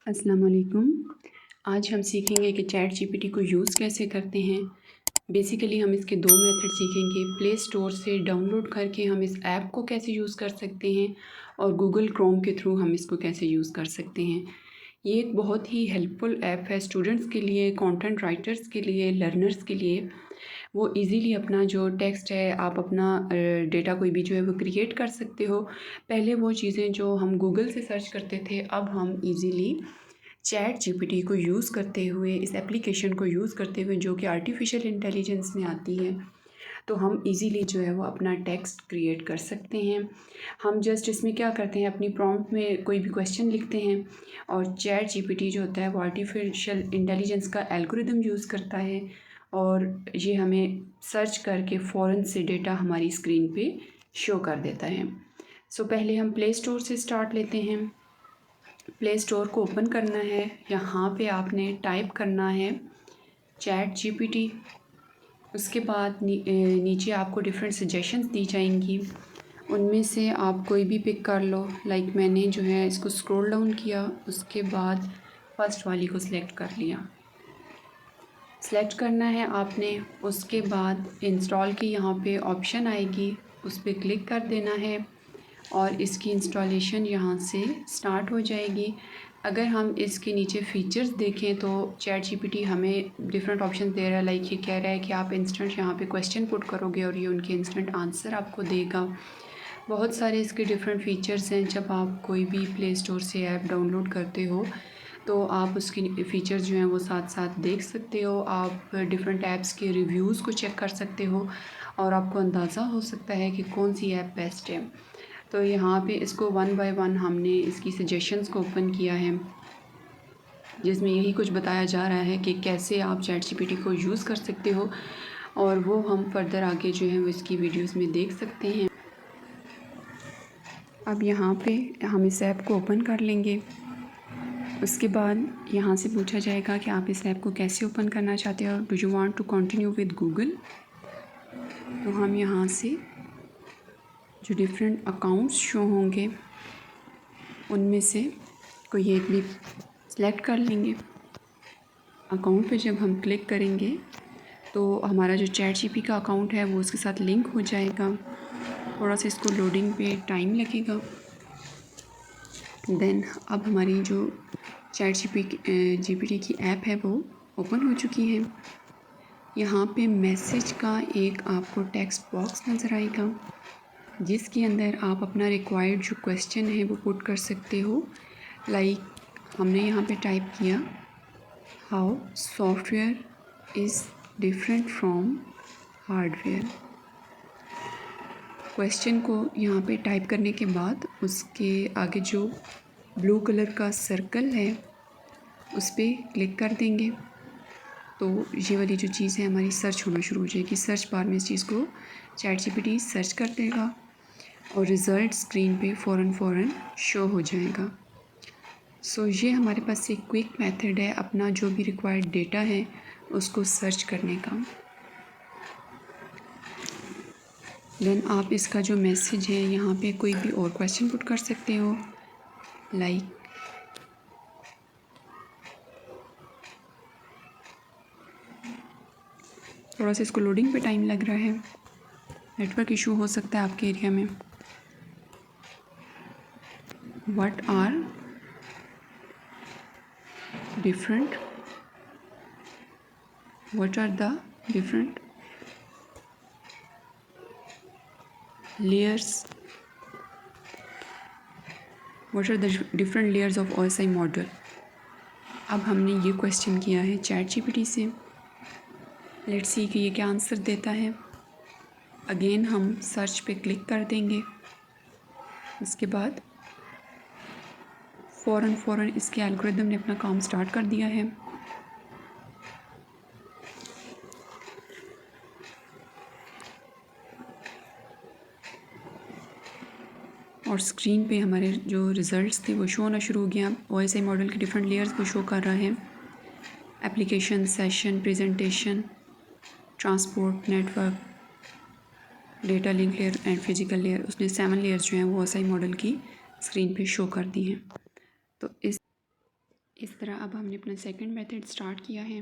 अस्सलाम वालेकुम। आज हम सीखेंगे कि चैट जीपीटी को यूज़ कैसे करते हैं। बेसिकली हम इसके दो मेथड सीखेंगे। प्ले स्टोर से डाउनलोड करके हम इस ऐप को कैसे यूज़ कर सकते हैं और गूगल क्रोम के थ्रू हम इसको कैसे यूज़ कर सकते हैं। ये एक बहुत ही हेल्पफुल ऐप है स्टूडेंट्स के लिए, कंटेंट राइटर्स के लिए, लर्नर्स के लिए। वो इजीली अपना जो टेक्स्ट है, आप अपना डेटा कोई भी जो है वो क्रिएट कर सकते हो। पहले वो चीज़ें जो हम गूगल से सर्च करते थे, अब हम इजीली चैट जीपीटी को यूज़ करते हुए, इस एप्लीकेशन को यूज़ करते हुए जो कि आर्टिफिशियल इंटेलिजेंस में आती है, तो हम इजीली जो है वो अपना टेक्स्ट क्रिएट कर सकते हैं। हम जस्ट इसमें क्या करते हैं, अपनी प्रॉम्प्ट में कोई भी क्वेश्चन लिखते हैं और चैट जीपीटी जो होता है वो आर्टिफिशियल इंटेलिजेंस का एल्गोरिदम यूज़ करता है और ये हमें सर्च करके फ़ौरन से डेटा हमारी स्क्रीन पे शो कर देता है। सो पहले हम प्ले स्टोर से स्टार्ट लेते हैं। प्ले स्टोर को ओपन करना है, यहाँ पे आपने टाइप करना है चैट जीपीटी। उसके बाद नीचे आपको डिफरेंट सजेशंस दी जाएंगी, उनमें से आप कोई भी पिक कर लो। लाइक मैंने जो है इसको स्क्रॉल डाउन किया, उसके बाद फर्स्ट वाली को सिलेक्ट कर लिया। सिलेक्ट करना है आपने, उसके बाद इंस्टॉल की यहाँ पे ऑप्शन आएगी, उस पर क्लिक कर देना है और इसकी इंस्टॉलेशन यहाँ से स्टार्ट हो जाएगी। अगर हम इसके नीचे फ़ीचर्स देखें तो चैट जीपीटी हमें डिफरेंट ऑप्शन दे रहा है। लाइक ये कह रहा है कि आप इंस्टेंट यहाँ पे क्वेश्चन पुट करोगे और ये उनके इंस्टेंट आंसर आपको देगा। बहुत सारे इसके डिफरेंट फ़ीचर्स हैं। जब आप कोई भी प्ले स्टोर से ऐप डाउनलोड करते हो तो आप उसकी फ़ीचर्स जो हैं वो साथ साथ देख सकते हो। आप डिफरेंट ऐप्स के रिव्यूज़ को चेक कर सकते हो और आपको अंदाज़ा हो सकता है कि कौन सी ऐप बेस्ट है। तो यहाँ पे इसको वन बाय वन हमने इसकी सजेशंस को ओपन किया है, जिसमें यही कुछ बताया जा रहा है कि कैसे आप चैट जीपीटी को यूज़ कर सकते हो और वो हम फर्दर आगे जो है वो इसकी वीडियोस में देख सकते हैं। अब यहाँ पे हम इस ऐप को ओपन कर लेंगे। उसके बाद यहाँ से पूछा जाएगा कि आप इस ऐप को कैसे ओपन करना चाहते हो, do you want to continue with Google. तो हम यहाँ से जो डिफरेंट अकाउंट्स शो होंगे उनमें से कोई एक भी सिलेक्ट कर लेंगे। अकाउंट पे जब हम क्लिक करेंगे तो हमारा जो चैट जीपीटी का अकाउंट है वो उसके साथ लिंक हो जाएगा। थोड़ा सा इसको लोडिंग पे टाइम लगेगा। देन अब हमारी जो चैट जीपीटी की ऐप है वो ओपन हो चुकी है। यहाँ पे मैसेज का एक आपको टेक्स्ट बॉक्स नज़र आएगा, जिसके अंदर आप अपना रिक्वायर्ड जो क्वेश्चन है वो पुट कर सकते हो। लाइक हमने यहाँ पे टाइप किया, how software is different from hardware. Question को यहाँ पे टाइप करने के बाद उसके आगे जो ब्लू कलर का सर्कल है उस पर क्लिक कर देंगे तो ये वाली जो चीज़ है हमारी सर्च होना शुरू हो जाएगी। सर्च बार में इस चीज़ को चैट जीपीटी सर्च कर देगा और रिज़ल्ट स्क्रीन पे फ़ौरन शो हो जाएगा। सो ये हमारे पास एक क्विक मेथड है अपना जो भी रिक्वायर्ड डेटा है उसको सर्च करने का। देन आप इसका जो मैसेज है यहाँ पे कोई भी और क्वेश्चन पुट कर सकते हो। लाइक थोड़ा सा इसको लोडिंग पे टाइम लग रहा है, नेटवर्क इशू हो सकता है आपके एरिया में। What are the different layers, what are the different layers of OSI model. अब हमने ये क्वेश्चन किया है चैट जीपीटी से। लेट्स सी कि ये क्या आंसर देता है। अगेन हम सर्च पे क्लिक कर देंगे। इसके बाद फ़ौरन इसके एल्गोरिदम ने अपना काम स्टार्ट कर दिया है। और स्क्रीन पे हमारे जो रिज़ल्ट्स थे वो शो होना शुरू हो गया। OSI मॉडल के डिफरेंट लेयर्स को शो कर रहा है। Application, session, presentation, transport, network, data link layer and physical layer. उसने 7 लेयर्स जो हैं वो OSI मॉडल की स्क्रीन पे शो कर दी हैं। तो इस इस तरह अब हमने अपना सेकंड मेथड स्टार्ट किया है।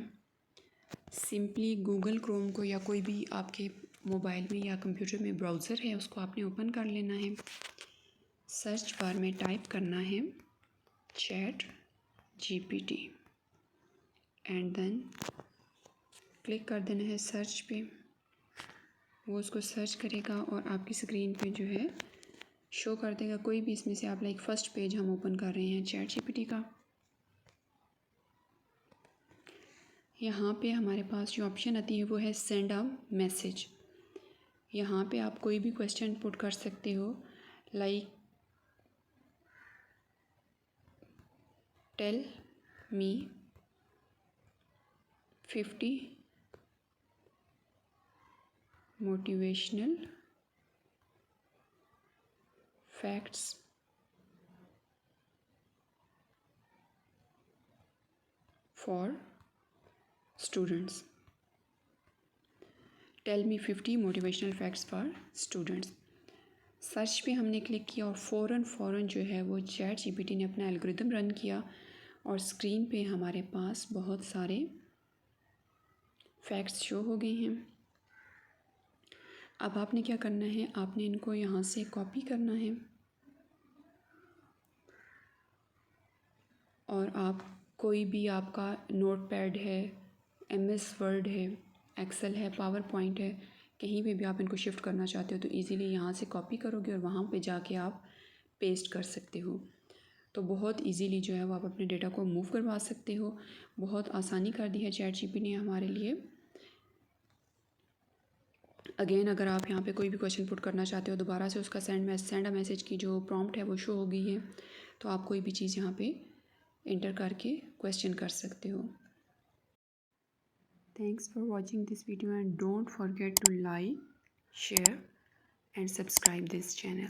सिंपली गूगल क्रोम को या कोई भी आपके मोबाइल में या कंप्यूटर में ब्राउज़र है उसको आपने ओपन कर लेना है। सर्च बार में टाइप करना है chat GPT and then click कर देना है सर्च पे। वो उसको सर्च करेगा और आपकी स्क्रीन पे जो है शो कर देगा। कोई भी इसमें से आप लाइक फ़र्स्ट पेज हम ओपन कर रहे हैं चैट GPT का। यहाँ पे हमारे पास जो ऑप्शन आती है वो है सेंड अ मैसेज। यहाँ पे आप कोई भी क्वेश्चन पुट कर सकते हो like tell me 50 motivational facts for students. Tell me 50 motivational facts for students. Search पे हमने क्लिक किया और फ़ौरन जो है वो चैट GPT ने अपना एल्गोरिदम रन किया और स्क्रीन पे हमारे पास बहुत सारे फैक्ट्स शो हो गए हैं। अब आपने क्या करना है, आपने इनको यहाँ से कॉपी करना है और आप कोई भी आपका नोटपैड है, MS वर्ड है, एक्सेल है, पावर पॉइंट है, कहीं पे भी आप इनको शिफ्ट करना चाहते हो तो इजीली यहाँ से कॉपी करोगे और वहाँ पे जाके आप पेस्ट कर सकते हो। तो बहुत इजीली जो है वो आप अपने डेटा को मूव करवा सकते हो। बहुत आसानी कर दी है चैट GPT ने हमारे लिए। अगेन अगर आप यहाँ पे कोई भी क्वेश्चन पुट करना चाहते हो दोबारा से उसका सेंड अ मैसेज की जो प्रॉम्प्ट है वो शो हो गई है। तो आप कोई भी चीज़ यहाँ पे एंटर करके क्वेश्चन कर सकते हो। Thanks for watching this video and don't forget to like, share and subscribe this channel.